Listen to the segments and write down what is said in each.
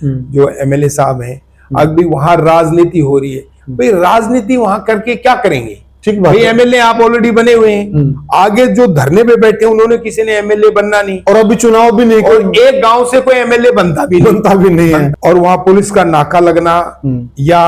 जो एमएलए साहब हैं, अभी वहां राजनीति हो रही है। भाई राजनीति वहां करके क्या करेंगे? ठीक बात भाई है। एमएलए आप ऑलरेडी बने हुए हैं, आगे जो धरने पे बैठे हैं उन्होंने किसी ने एमएलए बनना नहीं, और अभी चुनाव भी नहीं, और एक गांव से कोई एमएलए बनता भी नहीं है। और वहां पुलिस का नाका लगना या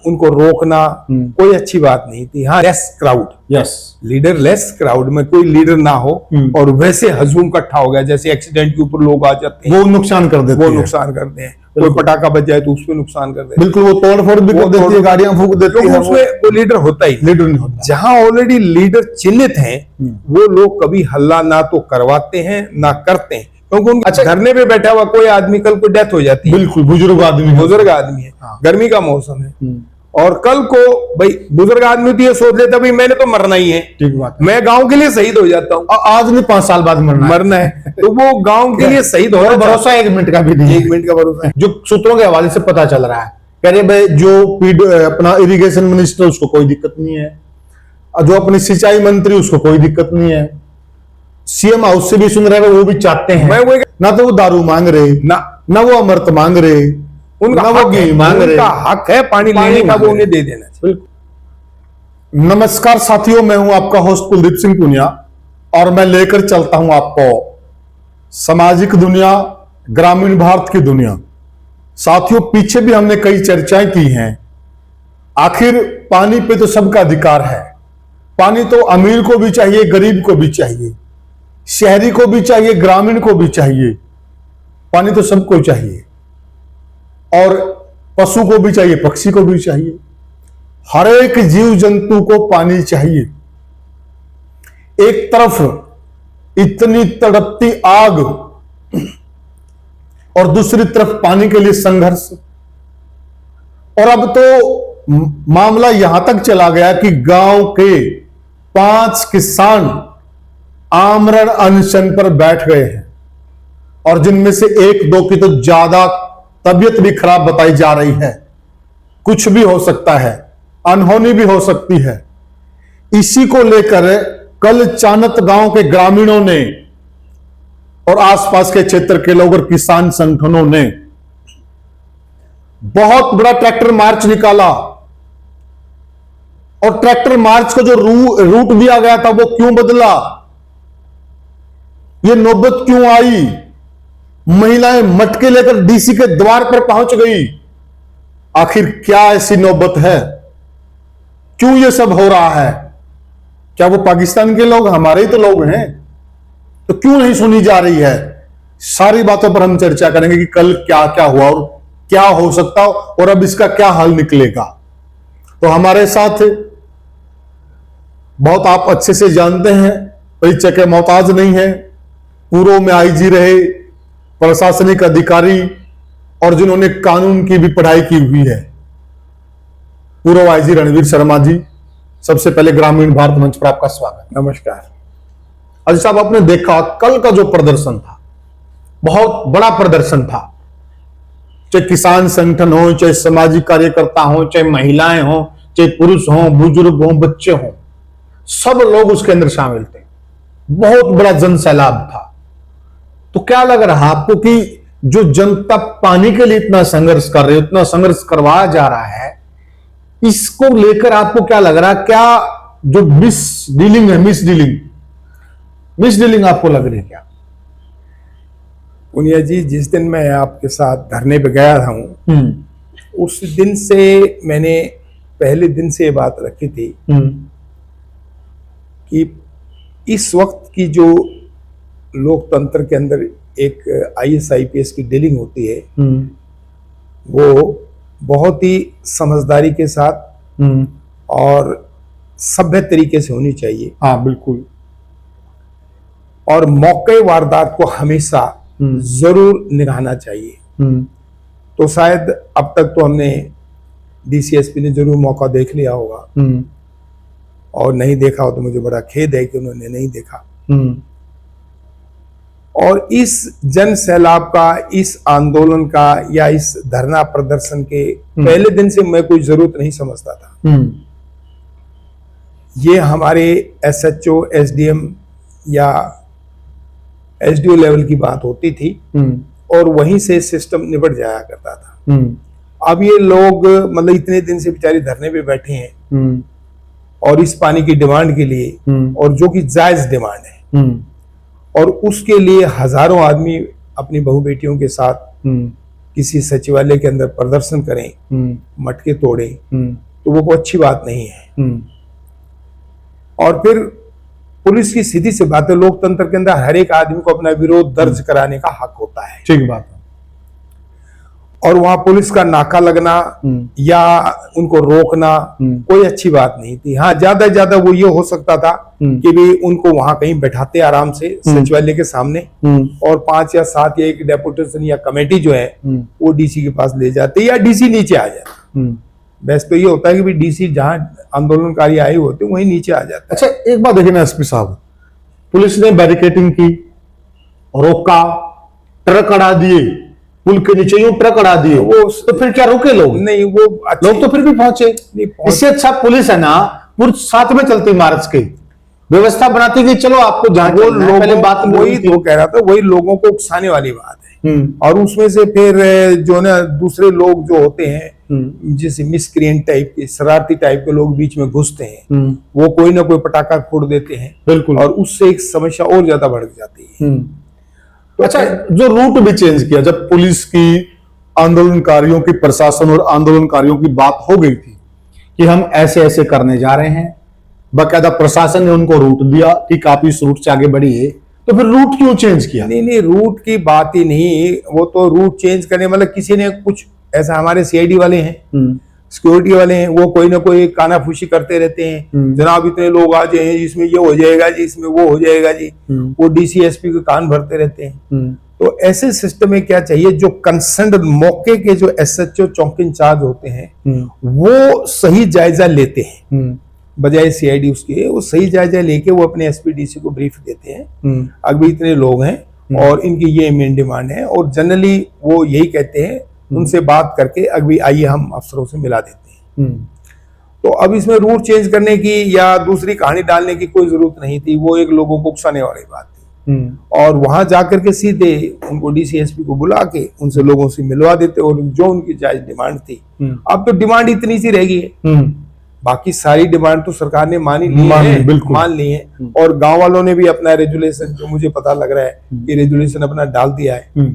उनको रोकना कोई अच्छी बात नहीं थी। हाँ, less crowd, yes, leader less crowd में कोई लीडर ना हो और वैसे हजूम इकट्ठा हो गया, जैसे एक्सीडेंट के ऊपर लोग आ जाते हैं, वो नुकसान कर देते हैं, वो नुकसान करते हैं। कोई पटाखा बच जाए तो उसमें नुकसान कर देते हैं, बिल्कुल, वो तोड़फोड़ भी कर देती है, गाड़ियां फूंक देती है, उसमें वो लीडर होता ही लीडर नहीं होता। जहां ऑलरेडी लीडर चिन्हित हैं, वो लोग कभी हल्ला ना तो करवाते हैं ना करते हैं, क्योंकि उनके धरने पे बैठा हुआ कोई आदमी कल को डेथ हो जाती है, बिल्कुल, बुजुर्ग आदमी है, गर्मी का मौसम है, और कल को भाई बुजुर्ग आदमी तो ये सोच लेता भाई मैंने तो मरना ही है, ठीक बात, मैं गांव के लिए शहीद हो जाता हूँ, आज नहीं 5 साल बाद मरना है तो वो गांव के लिए शहीद हो रहा है। भरोसा 1 मिनट का भी नहीं, 1 मिनट का भरोसा है। जो सूत्रों के हवाले से पता चल रहा है, कह रहे भाई जो अपना इरिगेशन मिनिस्टर उसको कोई दिक्कत नहीं है, जो अपनी सिंचाई मंत्री उसको कोई दिक्कत नहीं है, सीएम हाउस से भी सुन रहे हैं, वो भी चाहते हैं ना तो वो दारू मांग रहे, ना वो अमृत मांग रहे, उनका हक है पानी लेने का, वो उन्हें दे देना चाहिए। नमस्कार साथियों, मैं हूं आपका होस्ट कुलदीप सिंह पुनिया और मैं लेकर चलता हूं आपको सामाजिक दुनिया, ग्रामीण भारत की दुनिया। साथियों, पीछे भी हमने कई चर्चाएं की हैं। आखिर पानी पे तो सबका अधिकार है, पानी तो अमीर को भी चाहिए, गरीब को भी चाहिए, शहरी को भी चाहिए, ग्रामीण को भी चाहिए, पानी तो सबको चाहिए, और पशु को भी चाहिए, पक्षी को भी चाहिए, हर एक जीव जंतु को पानी चाहिए। एक तरफ इतनी तड़पती आग और दूसरी तरफ पानी के लिए संघर्ष, और अब तो मामला यहां तक चला गया कि गांव के 5 किसान आमरण अनशन पर बैठ गए हैं, और जिनमें से 1-2 की तो ज्यादा तबीयत भी खराब बताई जा रही है। कुछ भी हो सकता है, अनहोनी भी हो सकती है। इसी को लेकर कल चानत गांव के ग्रामीणों ने और आसपास के क्षेत्र के लोग और किसान संगठनों ने बहुत बड़ा ट्रैक्टर मार्च निकाला, और ट्रैक्टर मार्च को जो रूट दिया गया था वो क्यों बदला, ये नौबत क्यों आई, महिलाएं मटके लेकर डीसी के द्वार पर पहुंच गई, आखिर क्या ऐसी नौबत है, क्यों ये सब हो रहा है? क्या वो पाकिस्तान के लोग हमारे ही तो लोग हैं? तो क्यों नहीं सुनी जा रही है? सारी बातों पर हम चर्चा करेंगे कि कल क्या क्या हुआ और क्या हो सकता हो और अब इसका क्या हल निकलेगा। तो हमारे साथ बहुत आप अच्छे से जानते हैं, परिचय के मोहताज नहीं है, पूर्व में आईजी रहे, प्रशासनिक अधिकारी, और जिन्होंने कानून की भी पढ़ाई की हुई है, पूर्व आईजी रणवीर शर्मा जी। सबसे पहले ग्रामीण भारत मंच पर आपका स्वागत। नमस्कार। अजी साहब, आपने देखा कल का जो प्रदर्शन था, बहुत बड़ा प्रदर्शन था, चाहे किसान संगठन हो, चाहे सामाजिक कार्यकर्ता हो, चाहे महिलाएं हो, चाहे पुरुष हो, बुजुर्ग हो, बच्चे हो, सब लोग उसके अंदर शामिल थे। बहुत बड़ा जन सैलाब था। तो क्या लग रहा आपको कि जो जनता पानी के लिए इतना संघर्ष कर रही है, इतना संघर्ष करवाया जा रहा है, इसको लेकर आपको क्या लग रहा है? क्या जो मिसडीलिंग है, मिसडीलिंग आपको लग रही है क्या? पुनिया जी, जिस दिन मैं आपके साथ धरने पे गया था उस दिन से मैंने पहले दिन से ये बात रखी थी कि इस वक्त की जो लोकतंत्र के अंदर एक IAS IPS की डीलिंग होती है, वो बहुत ही समझदारी के साथ और सभ्य तरीके से होनी चाहिए। हाँ, बिल्कुल। और मौके वारदात को हमेशा जरूर निभाना चाहिए। तो शायद अब तक तो हमने DCSP ने जरूर मौका देख लिया होगा, और नहीं देखा हो तो मुझे बड़ा खेद है कि उन्होंने नहीं देखा। और इस जन सैलाब का, इस आंदोलन का या इस धरना प्रदर्शन के पहले दिन से मैं कोई जरूरत नहीं समझता था। ये हमारे SHO, SDM या SDO लेवल की बात होती थी और वहीं से सिस्टम निबट जाया करता था। अब ये लोग मतलब इतने दिन से बेचारे धरने पे बैठे हैं और इस पानी की डिमांड के लिए, और जो कि जायज डिमांड है, और उसके लिए हजारों आदमी अपनी बहू बेटियों के साथ किसी सचिवालय के अंदर प्रदर्शन करें, मटके तोड़े, तो वो कोई अच्छी बात नहीं है। और फिर पुलिस की सीधी सी बात है, लोकतंत्र के अंदर हर एक आदमी को अपना विरोध दर्ज कराने का हक होता है। ठीक बात है। और वहां पुलिस का नाका लगना या उनको रोकना कोई अच्छी बात नहीं थी। हाँ, ज्यादा ज्यादा वो ये हो सकता था कि भी उनको वहां कहीं बैठाते आराम से सचिवालय के सामने, और 5 या 7 या एक डेपुटेशन या कमेटी जो है वो डीसी के पास ले जाते या डीसी नीचे आ जाते। बेस्ट तो ये होता है कि भी डीसी जहां आंदोलनकारी आए होते वहीं नीचे आ जाता है। अच्छा, एक बात देखिए ना एसपी साहब, पुलिस ने बैरिकेडिंग की, रोका, ट्रक अड़ा दिए, पुल के नीचे यूं ट्रक अड़ा दिए, वो तो फिर क्या रुके लोग? नहीं, वो लोग तो फिर भी पहुंचे। इससे अच्छा पुलिस है ना पूरे साथ में चलती, मार्च की व्यवस्था बनाती कि चलो आपको जहां वो लोग, पहले बात वही तो कह रहा था, वही लोगों को उकसाने वाली बात है। और उसमें से फिर जो ना दूसरे लोग जो होते हैं, जैसे मिसक्रिएंट टाइप के, शरारती टाइप के लोग बीच में घुसते हैं, वो कोई ना कोई पटाखा फोड़ देते हैं, बिल्कुल, और उससे एक समस्या और ज्यादा बढ़ जाती है। तो अच्छा, जो रूट भी चेंज किया, जब पुलिस की आंदोलनकारियों की, प्रशासन और आंदोलनकारियों की बात हो गई थी कि हम ऐसे ऐसे करने जा रहे हैं, बाकायदा प्रशासन ने उनको रूट दिया कि आप इस रूट से आगे बढ़िए, तो फिर रूट क्यों चेंज किया? नहीं, रूट की बात ही नहीं, वो तो रूट चेंज करने मतलब किसी ने कुछ ऐसा, हमारे सीआईडी वाले हैं, सिक्योरिटी वाले हैं, वो कोई ना कोई कानाफूसी करते रहते हैं, जनाब इतने लोग आ जाए, इसमें ये हो जाएगा जी, इसमें वो हो जाएगा जी, वो डीसी एसपी के कान भरते रहते हैं। तो ऐसे सिस्टम में क्या चाहिए, जो कंसर्न मौके के जो एसएचओ चौकी इंचार्ज होते हैं वो सही जायजा लेते हैं, बजाय सीआईडी उसके, वो सही जायजा लेके वो अपने एसपी डीसी को ब्रीफ देते हैं, अभी इतने लोग हैं और इनकी ये मेन डिमांड है, और जनरली वो यही कहते हैं, उनसे बात करके अभी आइए हम अफसरों से मिला देते हैं। तो अब इसमें रूट चेंज करने की या दूसरी कहानी डालने की कोई जरूरत नहीं थी, वो एक लोगों को उकसाने वाली बात थी। और वहां जाकर के सीधे उनको डीसी एसपी को बुला के उनसे लोगों से मिलवा देते, और जो उनकी जायज डिमांड थी, अब तो डिमांड इतनी सी रह गई है, बाकी सारी डिमांड तो सरकार ने मान ली है, और गांव वालों ने भी अपना रेजुलेशन, जो मुझे पता लग रहा है कि रेजुलेशन अपना डाल दिया है।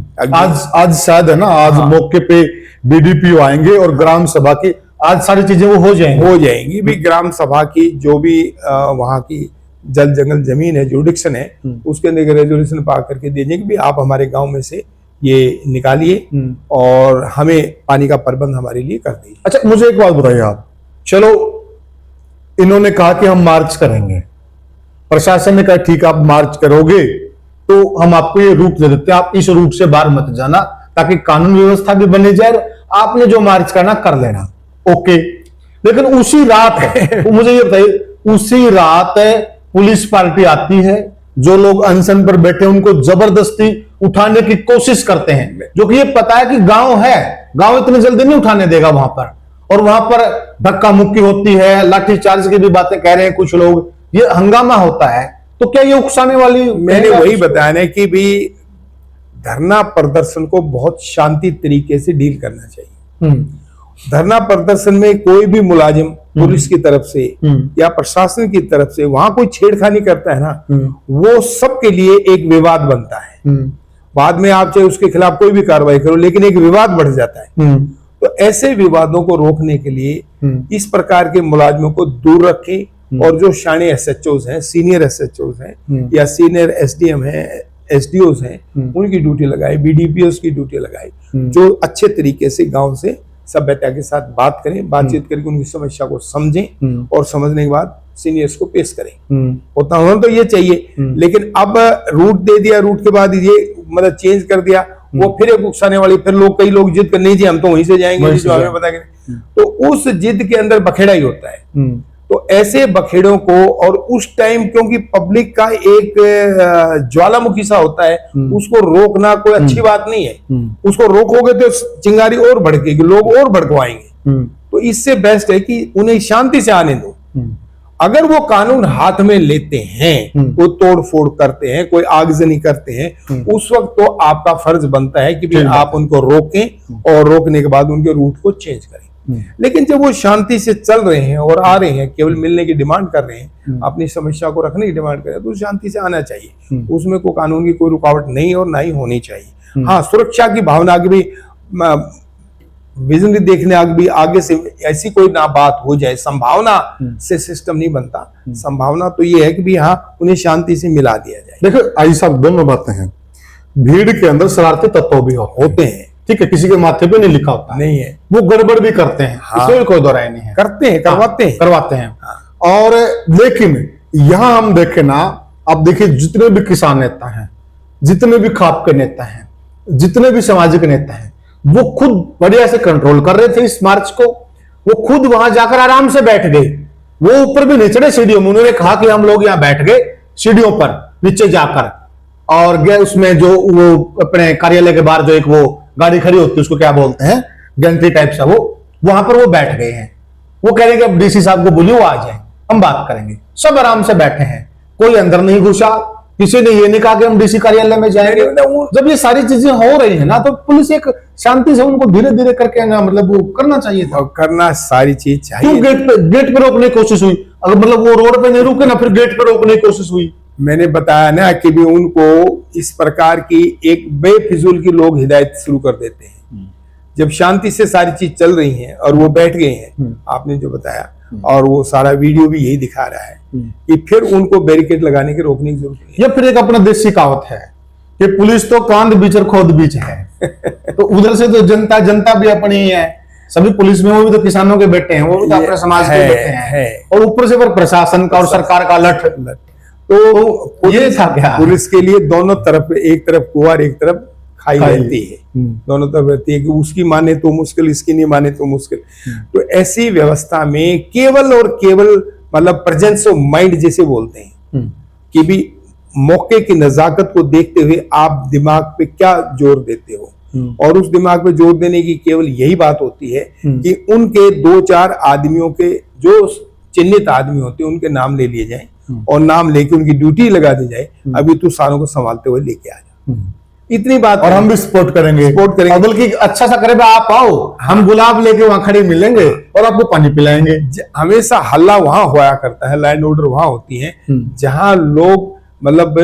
आज शायद है ना, आज मौके पे बीडीपीओ आएंगे और ग्राम सभा की आज सारी चीजें वो हो जाएंगी भी। ग्राम सभा की जो भी वहां की जल जंगल जमीन है, जुडिक्शन है, उसके अंदर रेजुलेशन पा करके दे देंगे भी आप हमारे गांव में से ये निकालिए और हमें पानी का प्रबंध हमारे लिए कर दीजिए। अच्छा, मुझे एक बात बताइए आप, चलो इन्होंने कहा कि हम मार्च करेंगे, प्रशासन ने कहा ठीक आप मार्च करोगे तो हम आपको ये रूट दे देते हैं, आप इस रूट से बाहर मत जाना ताकि कानून व्यवस्था भी बनी जाए, आपने जो मार्च करना कर लेना, ओके। लेकिन उसी रात है मुझे ये बताइए, उसी रात पुलिस पार्टी आती है, जो लोग अनशन पर बैठे उनको जबरदस्ती उठाने की कोशिश करते हैं, जो कि ये पता है कि गांव है, गांव इतनी जल्दी नहीं उठाने देगा वहां पर, और वहां पर धक्का मुक्की होती है, लाठीचार्ज की भी बातें कह रहे हैं कुछ लोग, ये हंगामा होता है। तो क्या ये उकसाने वाली? मैंने वही बताया ना कि भी धरना प्रदर्शन को बहुत शांति तरीके से डील करना चाहिए। धरना प्रदर्शन में कोई भी मुलाजिम पुलिस की तरफ से या प्रशासन की तरफ से वहां कोई छेड़खानी करता है ना, वो सबके लिए एक विवाद बनता है। बाद में आप चाहे उसके खिलाफ कोई भी कार्रवाई करो, लेकिन एक विवाद बढ़ जाता है। तो ऐसे विवादों को रोकने के लिए इस प्रकार के मुलाजिमों को दूर रखें, और जो शाणे एसएचओज हैं, सीनियर एसएचओज हैं या सीनियर एसडीएम हैं, एसडीओज हैं, उनकी ड्यूटी लगाए, बीडीपीओस की ड्यूटी लगाए, जो अच्छे तरीके से गांव से सभ्यता के साथ बात करें, बातचीत करके उनकी समस्या को समझें और समझने के बाद सीनियर्स को पेश करें। होता होना तो ये चाहिए, लेकिन अब रूट दे दिया, रूट के बाद ये मतलब चेंज कर दिया, वो फिर एक उकसाने वाली, फिर लोग कई लोग जिद कर नहीं जी हम तो वहीं से जाएंगे जो हमें पता करें, तो उस जिद के अंदर बखेड़ा ही होता है। तो ऐसे बखेड़ों को, और उस टाइम क्योंकि पब्लिक का एक ज्वालामुखी सा होता है, उसको रोकना कोई अच्छी बात नहीं है। उसको रोकोगे तो चिंगारी और भड़केगी, लोग और भड़कवाएंगे। तो इससे बेस्ट है कि उन्हें शांति से आने दो। अगर वो कानून हाथ में लेते हैं, वो तोड़ फोड़ करते हैं, कोई आगजनी करते हैं, उस वक्त तो आपका फर्ज बनता है कि भी आप उनको रोकें और रोकने के बाद उनके रूट को चेंज करें। लेकिन जब वो शांति से चल रहे हैं और आ रहे हैं, केवल मिलने की डिमांड कर रहे हैं, अपनी समस्या को रखने की डिमांड कर रहे हैं, तो शांति से आना चाहिए। उसमें कोई कानून की कोई रुकावट नहीं और ना ही होनी चाहिए। हाँ, सुरक्षा की भावना की भी विजन देखने आगे से ऐसी कोई ना बात हो जाए, संभावना से सिस्टम नहीं बनता। संभावना तो ये है कि भी हाँ, उन्हें शांति से मिला दिया जाए। देखो आई साहब, दोनों बातें हैं। भीड़ के अंदर शरारती तत्व भी होते हैं, ठीक है, किसी के माथे पे नहीं लिखा होता नहीं है, वो गड़बड़ भी करते हैं। हाँ, इसमें कोई दो राय नहीं है, करते हैं, करवाते हैं। हाँ। और लेकिन यहां हम देखें ना, अब देखिए जितने भी किसान नेता हैं, जितने भी खाप के नेता हैं, जितने भी सामाजिक नेता हैं, वो खुद बढ़िया से कंट्रोल कर रहे थे इस मार्च को। वो खुद वहां जाकर आराम से बैठ गए, वो ऊपर भी नहीं चढ़े सीढ़ियों में। उन्होंने कहा कि हम लोग यहाँ बैठ गए सीढ़ियों पर नीचे जाकर, और गए उसमें जो वो अपने कार्यालय के बाहर जो एक वो गाड़ी खड़ी होती है, उसको क्या बोलते हैं, गैंट्री टाइप सा, वो वहां पर वो बैठ गए हैं। वो कह रहे हैं कि अब डीसी साहब को बोलिए वो आ जाए, हम बात करेंगे। सब आराम से बैठे हैं, कोई अंदर नहीं घुसा, किसी ने ये नहीं कहा कि हम डीसी कार्यालय में जाएंगे। जब ये सारी चीजें हो रही है ना, तो पुलिस एक शांति से उनको धीरे धीरे करके ना, मतलब वो करना चाहिए था। करना सारी चीज चाहिए। क्यों गेट पे रोकने की कोशिश हुई? अगर मतलब वो रोड पे नहीं रुके ना, फिर गेट पे रोकने की कोशिश हुई। मैंने बताया ना कि भी उनको इस प्रकार की एक बेफिजूल की लोग हिदायत शुरू कर देते हैं। जब शांति से सारी चीज चल रही है और वो बैठ गए हैं, आपने जो बताया, और वो सारा वीडियो भी यही दिखा रहा है कि फिर उनको बैरिकेड लगाने की, रोकने की जरूरत नहीं है। या फिर एक अपना देसी कहावत है कि पुलिस तो कांद बीच और खोद बीच है। तो उधर से तो जनता भी अपनी ही है, सभी पुलिस में वो भी तो किसानों के बेटे हैं, वो भी तो अपने समाज के बेटे हैं, और ऊपर से फिर प्रशासन का और सरकार का लठ। तो ये था क्या, पुलिस के लिए दोनों तरफ, एक तरफ कुआं एक तरफ खाई रहती है, दोनों तरफ रहती है कि उसकी माने तो मुश्किल, इसकी नहीं माने तो मुश्किल। तो ऐसी व्यवस्था में केवल और केवल मतलब प्रेजेंस ऑफ माइंड जैसे बोलते हैं कि भी मौके की नजाकत को देखते हुए आप दिमाग पे क्या जोर देते हो, और उस दिमाग पे जोर देने की केवल यही बात होती है कि उनके 2-4 आदमियों के जो चिन्हित आदमी होते हैं उनके नाम ले लिए जाए और नाम लेके उनकी ड्यूटी लगा दी जाए, अभी तू सारों को संभालते हुए लेके आ जा। इतनी बात, और हम भी सपोर्ट करेंगे, बल्कि अच्छा सा करे, आप आओ, हम गुलाब लेके वहां खड़े मिलेंगे और आपको पानी पिलाएंगे। हमेशा हल्ला वहां होया करता है, लैंड ऑर्डर वहां होती है जहां लोग मतलब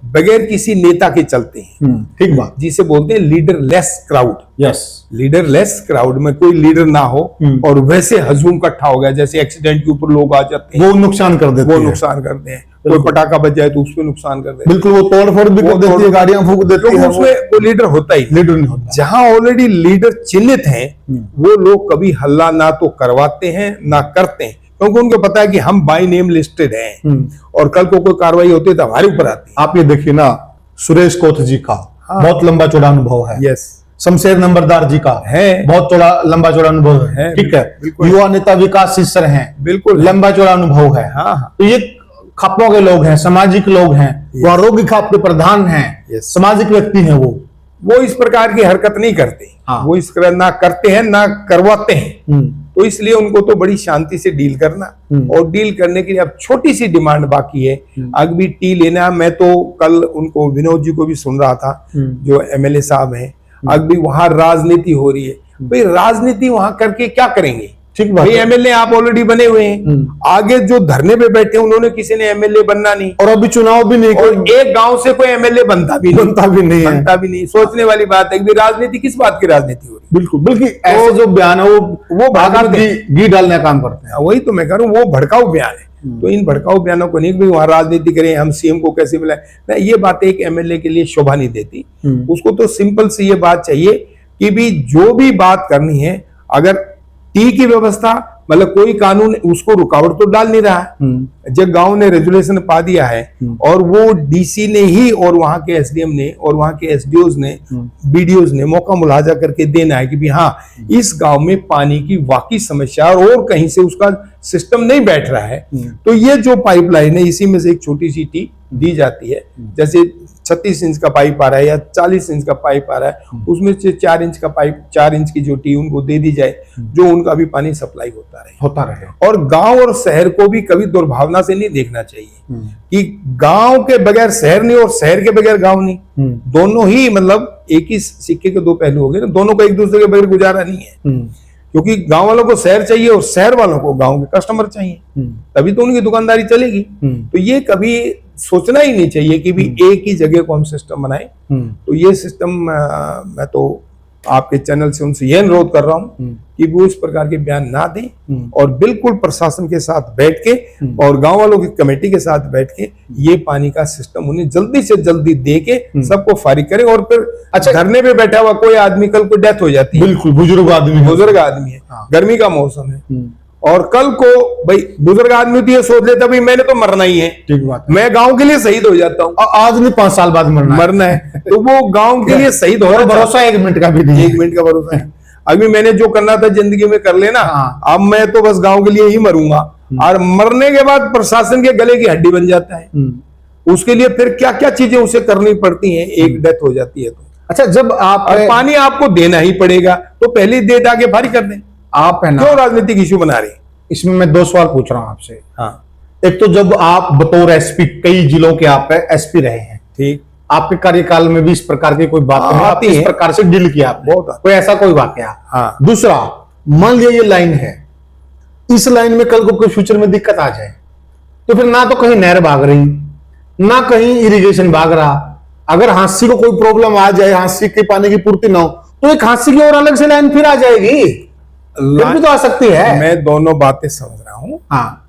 बगैर किसी नेता के चलते हैं। ठीक बात, जिसे बोलते हैं leader less crowd. Yes, leader less crowd में कोई लीडर ना हो और वैसे हजूम इकट्ठा हो गया, जैसे एक्सीडेंट के ऊपर लोग आ जाते हैं, वो नुकसान कर देते हैं, वो नुकसान करते हैं। कोई पटाखा बच जाए तो उसमें नुकसान कर देते हैं, बिल्कुल, वो तोड़फोड़ भी कर देती है, गाड़ियां फूंक देती है, उसमें वो लीडर होता ही लीडर नहीं होता। जहां ऑलरेडी लीडर चिन्हित हैं, वो लोग कभी हल्ला ना तो करवाते हैं ना करते हैं, क्योंकि उनको पता है कि हम बाय नेम लिस्टेड हैं और कल को कोई कार्रवाई होती है तो हमारे ऊपर आती है। आप ये देखिए ना, सुरेश कोथ जी का बहुत लंबा चौड़ा अनुभव है। यस, शमशेर नंबरदार जी का है बहुत लंबा चौड़ा अनुभव है, ठीक है। युवा नेता विकास सिस्टर हैं, बिल्कुल लंबा चौड़ा अनुभव है। तो ये खापों के लोग हैं, सामाजिक लोग हैं, वो आरोग्य खाप के प्रधान हैं, सामाजिक व्यक्ति हैं, वो इस प्रकार की हरकत नहीं करते। वो इस तरह ना करते हैं ना करवाते हैं। तो इसलिए उनको तो बड़ी शांति से डील करना, और डील करने के लिए अब छोटी सी डिमांड बाकी है, अभी टी लेना। मैं तो कल उनको विनोद जी को भी सुन रहा था, जो एमएलए साहब हैं, अभी वहां राजनीति हो रही है। भाई राजनीति वहां करके क्या करेंगे? ठीक बात, एमएलए आप ऑलरेडी बने हुए हैं, आगे जो धरने पे बैठे उन्होंने किसी ने एमएलए बनना नहीं, और अभी चुनाव भी नहीं, और एक गांव से कोई एमएलए बनता भी नहीं। सोचने वाली बात है कि राजनीति किस बात की राजनीति हो रही है। बिल्कुल, बल्कि ऐसे जो बयान है वो भागा घी डालने का काम करते हैं। वही तो मैं कह रहा हूँ, वो भड़काऊ बयान है। तो इन भड़काऊ बयानों को नहीं कि वहां राजनीति करें, हम सीएम को कैसे मिलाएं, ना, ये बातें एक एमएलए के लिए शोभा नहीं देती। उसको तो सिंपल सी ये बात चाहिए कि भी जो भी बात करनी है, अगर टी की व्यवस्था मतलब कोई कानून उसको रुकावट तो डाल नहीं रहा है। जब गांव ने रेजुलेशन पा दिया है और वो डीसी ने ही और वहां के एसडीएम ने और वहां के एसडीओज ने बीडीओज ने मौका मुलाजा करके देना है कि भी हाँ, इस गांव में पानी की वाकई समस्या और कहीं से उसका सिस्टम नहीं बैठ रहा है, तो ये जो पाइपलाइन है इसी में से एक छोटी सी टी दी जाती है, जैसे 36 इंच का पाइप आ रहा है या 40 इंच का पाइप आ रहा है, उसमें से 4 इंच का पाइप, 4 इंच की जो टी उनको दे दी जाए, जो उनका भी पानी सप्लाई होता रहे। और गांव और शहर को भी कभी दुर्भावना से नहीं देखना चाहिए कि गांव के बगैर शहर नहीं और शहर के बगैर गांव नहीं, दोनों ही मतलब एक ही सिक्के के दो पहलू हो गए ना, दोनों को एक दूसरे के बगैर गुजारा नहीं है, क्योंकि गांव वालों को शहर चाहिए और शहर वालों को गांव के कस्टमर चाहिए, तभी तो उनकी दुकानदारी चलेगी। तो ये कभी सोचना ही नहीं चाहिए कि भी एक ही जगह को हम सिस्टम बनाए। तो ये सिस्टम मैं तो आपके चैनल से उनसे यह अनुरोध कर रहा हूं कि वो इस प्रकार के बयान ना दें और बिल्कुल प्रशासन के साथ बैठ के और गांव वालों की कमेटी के साथ बैठ के ये पानी का सिस्टम उन्हें जल्दी से जल्दी दे के सबको फारिग करें। और फिर अच्छा, धरने पे बैठा हुआ कोई आदमी कल को डेथ हो जाती है, बिल्कुल बुजुर्ग आदमी है, गर्मी का मौसम है, और कल को भाई बुजुर्ग आदमी तो ये सोच लेता भाई मैंने तो मरना ही है, ठीक बात, मैं गांव के लिए शहीद हो जाता हूँ, आज नहीं 5 साल बाद मरना है तो वो गांव के लिए शहीद हो, भरोसा 1 मिनट का भी नहीं, 1 मिनट का भरोसा है। अभी मैंने जो करना था जिंदगी में कर लेना, अब मैं तो बस गांव के लिए ही मरूंगा, और मरने के बाद प्रशासन के गले की हड्डी बन जाता है, उसके लिए फिर क्या क्या चीजें उसे करनी पड़ती हैं, एक डेथ हो जाती है तो। अच्छा, जब आप पानी आपको देना ही पड़ेगा तो पहले दे दाके फारिग कर दें, आप है ना, क्यों राजनीतिक इश्यू बना रहे हैं? इसमें मैं 2 सवाल पूछ रहा हूं आपसे। हाँ, एक तो जब आप बतौर एसपी कई जिलों के आप एसपी रहे हैं, ठीक, आपके कार्यकाल में भी इस प्रकार की कोई बात नहीं आती, इस प्रकार से डील किया आपने, कोई ऐसा कोई वाकया? हाँ। दूसरा, मान लिया ये लाइन है, इस लाइन में कल को कोई फ्यूचर में दिक्कत आ जाए तो फिर ना तो कहीं नहर भाग रही, ना कहीं इरिगेशन भाग रहा, अगर हांसी को कोई प्रॉब्लम आ जाए, हांसी के पानी की पूर्ति ना हो, तो एक हांसी की और अलग से लाइन फिर आ जाएगी, भी तो आ सकती है। मैं दोनों बातें समझ रहा हूँ। हाँ,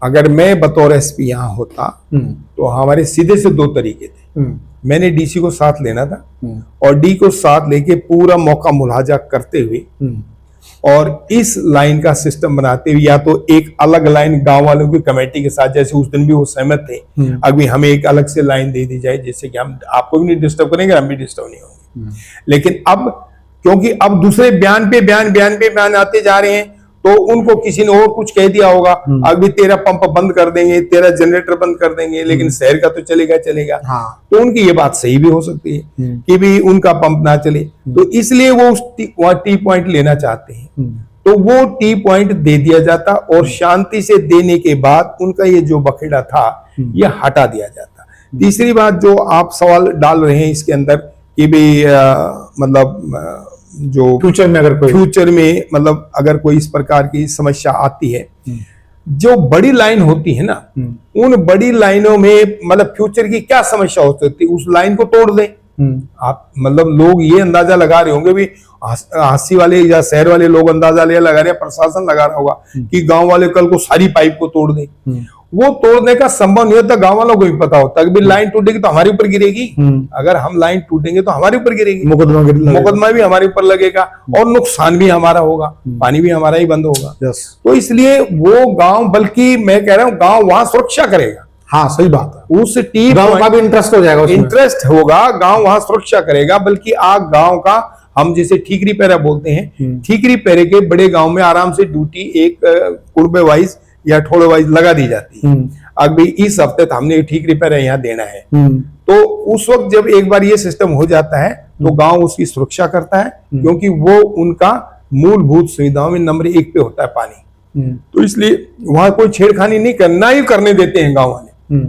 अगर मैं बतौर एसपी यहाँ होता तो हमारे सीधे से 2 तरीके थे। मैंने डीसी को साथ लेना था और डी को साथ लेके पूरा मौका मुलाजा करते हुए और इस लाइन का सिस्टम बनाते हुए, या तो एक अलग लाइन गांव वालों की कमेटी के साथ, जैसे उस दिन भी वो सहमत थे, अभी हमें एक अलग से लाइन दे दी जाए जिससे कि हम आपको भी नहीं डिस्टर्ब करेंगे, हम भी डिस्टर्ब नहीं होंगे। लेकिन अब क्योंकि अब दूसरे बयान पे बयान आते जा रहे हैं, तो उनको किसी ने और कुछ कह दिया होगा, अभी तेरा पंप बंद कर देंगे, तेरा जनरेटर बंद कर देंगे, लेकिन शहर का तो चलेगा। हाँ। तो उनकी ये बात सही भी हो सकती है कि भी उनका पंप ना चले, तो इसलिए वो उस टी पॉइंट लेना चाहते हैं, तो वो टी पॉइंट दे दिया जाता और शांति से देने के बाद उनका ये जो बखेड़ा था ये हटा दिया जाता। तीसरी बात जो आप सवाल डाल रहे हैं इसके अंदर कि भी मतलब जो फ्यूचर में मतलब अगर कोई इस प्रकार की समस्या आती है, जो बड़ी लाइन होती है ना, उन बड़ी लाइनों में मतलब फ्यूचर की क्या समस्या हो सकती है, उस लाइन को तोड़ दें। आप मतलब लोग ये अंदाजा लगा रहे होंगे भी, हांसी वाले या शहर वाले लोग अंदाजा लगा रहे हैं, प्रशासन लगा रहा होगा कि गांव वाले कल को सारी पाइप को तोड़ दें। वो तोड़ने का संभव नहीं होता, गांव वालों को भी पता होता है कि लाइन टूटेगी तो हमारे ऊपर गिरेगी, अगर हम लाइन टूटेंगे तो हमारे ऊपर गिरेगी, मुकदमा भी हमारे ऊपर लगेगा और नुकसान भी हमारा होगा, पानी भी हमारा ही बंद होगा। तो इसलिए वो गांव, बल्कि मैं कह रहा हूँ गांव वहां सुरक्षा करेगा। हाँ, सही बात है, उस टी गांव का भी इंटरेस्ट हो जाएगा, इंटरेस्ट होगा, गांव वहां सुरक्षा करेगा, बल्कि आप गांव का, हम जिसे ठीकरी पैरा बोलते हैं, ठीकरी पैरे के बड़े गांव में आराम से ड्यूटी एक कुड़बे वाइज या ठोड़े वाइज लगा दी जाती है। अभी इस हफ्ते तो हमने ठीकरी पैरा यहाँ देना है, तो उस वक्त जब एक बार ये सिस्टम हो जाता है तो गांव उसकी सुरक्षा करता है, क्योंकि वो उनका मूलभूत सुविधाओं में नंबर 1 पे होता है पानी। तो इसलिए वहां कोई छेड़खानी नहीं करना ही करने देते हैं गांव वाले।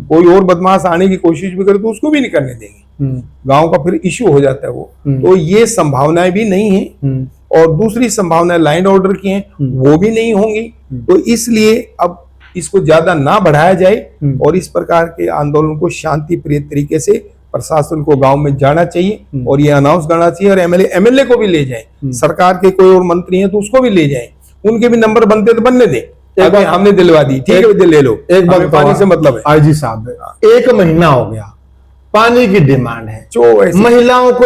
कोई और बदमाश आने की कोशिश भी करे तो उसको भी नहीं करने देंगे, गांव का फिर इश्यू हो जाता है वो। तो ये संभावनाएं भी नहीं है, और दूसरी संभावनाएं लाइन ऑर्डर की हैं, वो भी नहीं होंगी। तो इसलिए अब इसको ज्यादा ना बढ़ाया जाए और इस प्रकार के आंदोलन को शांति प्रिय तरीके से प्रशासन को गांव में जाना चाहिए और ये अनाउंस करना चाहिए, और एमएलए को भी ले जाए, सरकार के कोई और मंत्री हैं तो उसको भी ले जाए, उनके भी नंबर बनते तो बनने दें। हमने दिलवा दी, ठीक है, ले लो, एक बात पानी से मतलब है। आईजी साहब, 1 महीना हो गया, पानी की डिमांड है, जो महिलाओं को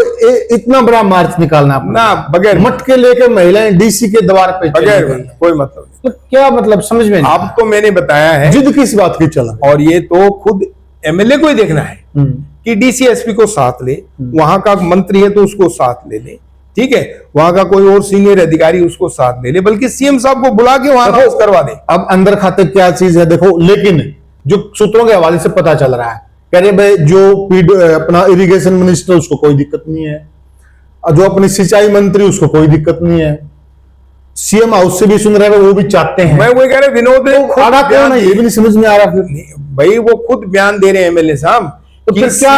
इतना बड़ा मार्च निकालना ना, बगैर मटके लेकर महिलाएं डीसी के द्वार पे बगैर कोई मतलब नहीं। तो क्या मतलब समझ में नहीं। अब तो मैंने बताया है जिद किस बात की चला, और ये तो खुद एमएलए को ही देखना है कि डीसी एसपी को साथ ले, वहां का मंत्री है तो उसको साथ ले ले, ठीक है, वहां का कोई और सीनियर अधिकारी उसको साथ ले ले, बल्कि सीएम साहब को बुला के वहां अनाउंस करवा दे। अब अंदर खाते क्या चीज है देखो, लेकिन जो सूत्रों के हवाले से पता चल रहा है, कह रहे भाई जो अपना इरिगेशन मिनिस्टर उसको कोई दिक्कत नहीं है, और जो अपनी सिंचाई मंत्री उसको कोई दिक्कत नहीं है, सीएम हाउस से भी सुन रहे हैं वो भी चाहते हैं। मैं वही कह रहा विनोद खड़ा कौन है ये भी नहीं समझ में आ रहा। फिर भाई वो खुद बयान दे रहे हैं एमएलए साहब, तो फिर क्या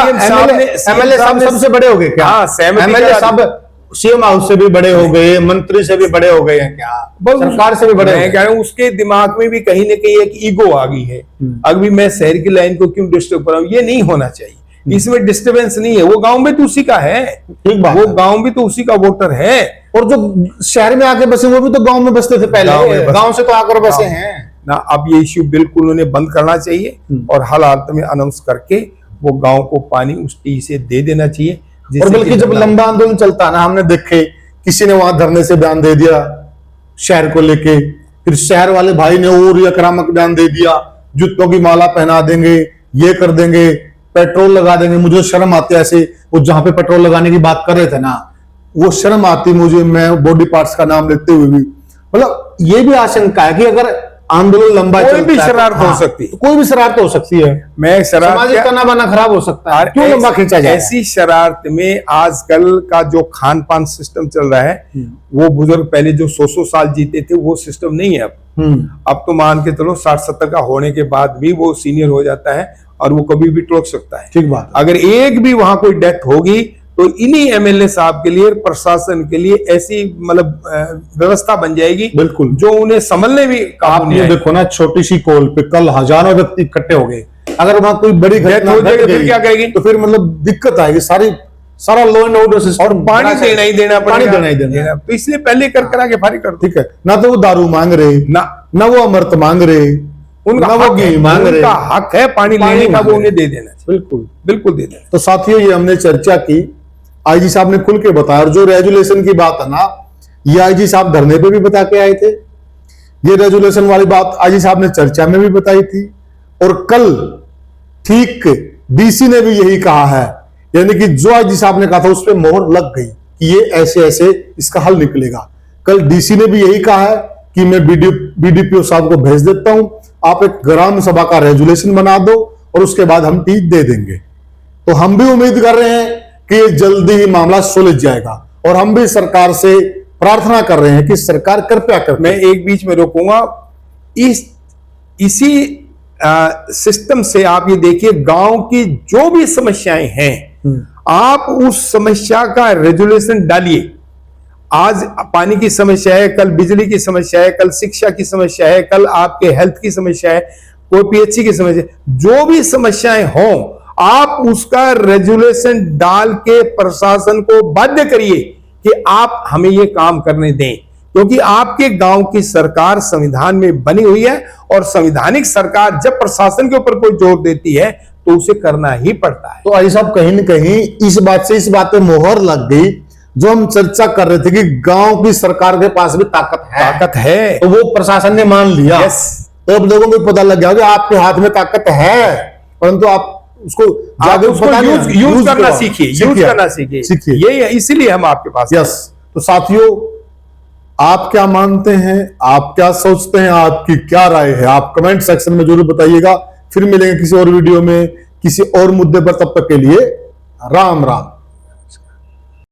एमएलए साहब सबसे बड़े हो गए क्या? एमएलए साहब सीएम हाउस से भी बड़े हो गए, मंत्री से भी बड़े हो गए हैं क्या? सरकार से भी बड़े। मैं कह रहा हूँ उसके दिमाग में भी कहीं ना कहीं एक ईगो आ गई है, अभी मैं शहर की लाइन को क्यों डिस्टर्ब कर रहा हूँ, ये नहीं होना चाहिए। इसमें डिस्टर्बेंस नहीं है, वो गांव में तो उसी का है, वो गांव भी तो उसी का वोटर है। और जो शहर में आके बसे वो भी तो गांव में बसते थे पहले, गांव से तो आकर बसे हैं ना। अब ये इश्यू बिल्कुल उन्हें बंद करना चाहिए और हर हालत में अनाउंस करके वो गांव को पानी उस टी से दे देना चाहिए। और बल्कि जब लंबा आंदोलन चलता ना, हमने देखे किसी ने वहां धरने से बयान दे दिया शहर को लेके, फिर शहर वाले भाई ने और आक्रामक बयान दे दिया, जूतों की माला पहना देंगे, ये कर देंगे, पेट्रोल लगा देंगे। मुझे शर्म आती है ऐसे, वो जहां पे पेट्रोल लगाने की बात कर रहे थे ना, वो शर्म आती मुझे, मैं बॉडी पार्ट्स का नाम लेते हुए भी। मतलब ये भी आशंका है कि अगर आंदोलन लंबा कोई भी शरारत हो सकती है, कोई भी शरारत हो सकती है, मैं सामाजिक तनाव खराब हो सकता है, क्यों लंबा खींचा जाए? ऐसी शरारत में आजकल का जो खान पान सिस्टम चल रहा है, वो बुजुर्ग पहले जो 100 साल जीते थे वो सिस्टम नहीं है अब तो मान के चलो 60-70 का होने के बाद भी वो सीनियर हो जाता है और वो कभी भी टोक सकता है। ठीक बात। अगर एक भी वहां कोई डेथ होगी तो इन्हीं एमएलए साहब के लिए, प्रशासन के लिए ऐसी मतलब व्यवस्था बन जाएगी बिल्कुल, जो उन्हें संभलने भी आप ये देखो ना, छोटी सी कॉल पे कल हजारों व्यक्ति इकट्ठे हो गए, अगर वहां कोई बड़ी घटना हो जाएगी फिर क्या कहेगी? तो फिर मतलब दिक्कत आएगी, सारा लॉ एंड ऑर्डर सिस्टम। और पानी देना ही देना पानी देना ही देना, तो इसलिए पहले कर के फारिग कर दो। ठीक है ना, तो वो दारू मांग रहे ना वो अमृत मांग रहे, उनका हक है पानी लेने का, वो उन्हें दे देना। बिल्कुल बिल्कुल दे देना। तो साथियों ये हमने चर्चा की, आईजी साहब ने खुल के बताया, और जो रेजुलेशन की बात है ना, ये आईजी साहब धरने पे भी बता के आए थे, ये रेजुलेशन वाली बात आईजी साहब ने चर्चा में भी बताई थी, और कल ठीक डीसी ने भी यही कहा है, यानी कि जो आईजी साहब ने कहा था उस पर मोहर लग गई कि ये ऐसे ऐसे इसका हल निकलेगा। कल डीसी ने भी यही कहा है कि मैं बीडीपीओ साहब को भेज देता हूं, आप एक ग्राम सभा का रेजुलेशन बना दो और उसके बाद हम टीच दे देंगे। तो हम भी उम्मीद कर रहे हैं कि जल्दी ही मामला सुलझ जाएगा, और हम भी सरकार से प्रार्थना कर रहे हैं कि सरकार कृपया कर। मैं एक बीच में रोकूंगा, इसी सिस्टम से आप ये देखिए, गांव की जो भी समस्याएं हैं आप उस समस्या का रेजुलेशन डालिए। आज पानी की समस्या है, कल बिजली की समस्या है, कल शिक्षा की समस्या है, कल आपके हेल्थ की समस्या है, कोई पीएचसी की समस्या, जो भी समस्याएं हों आप उसका रेजुलेशन डाल के प्रशासन को बाध्य करिए कि आप हमें ये काम करने दें, क्योंकि आपके गांव की सरकार संविधान में बनी हुई है, और संवैधानिक सरकार जब प्रशासन के ऊपर कोई जोर देती है तो उसे करना ही पड़ता है। तो आई साहब कहीं न कहीं इस बात पे मोहर लग गई, जो हम चर्चा कर रहे थे कि गांव की सरकार के पास भी ताकत है, तो वो प्रशासन ने मान लिया। तो अब लोगों को पता लग गया कि आपके हाथ में ताकत है, परंतु आप उसको यूज करना सीखिए। ये इसीलिए हम आपके पास। यस। तो साथियों, आप क्या मानते हैं, आप क्या सोचते हैं, आपकी क्या राय है, आप कमेंट सेक्शन में जरूर बताइएगा। फिर मिलेंगे किसी और वीडियो में किसी और मुद्दे पर, तब तक के लिए राम राम।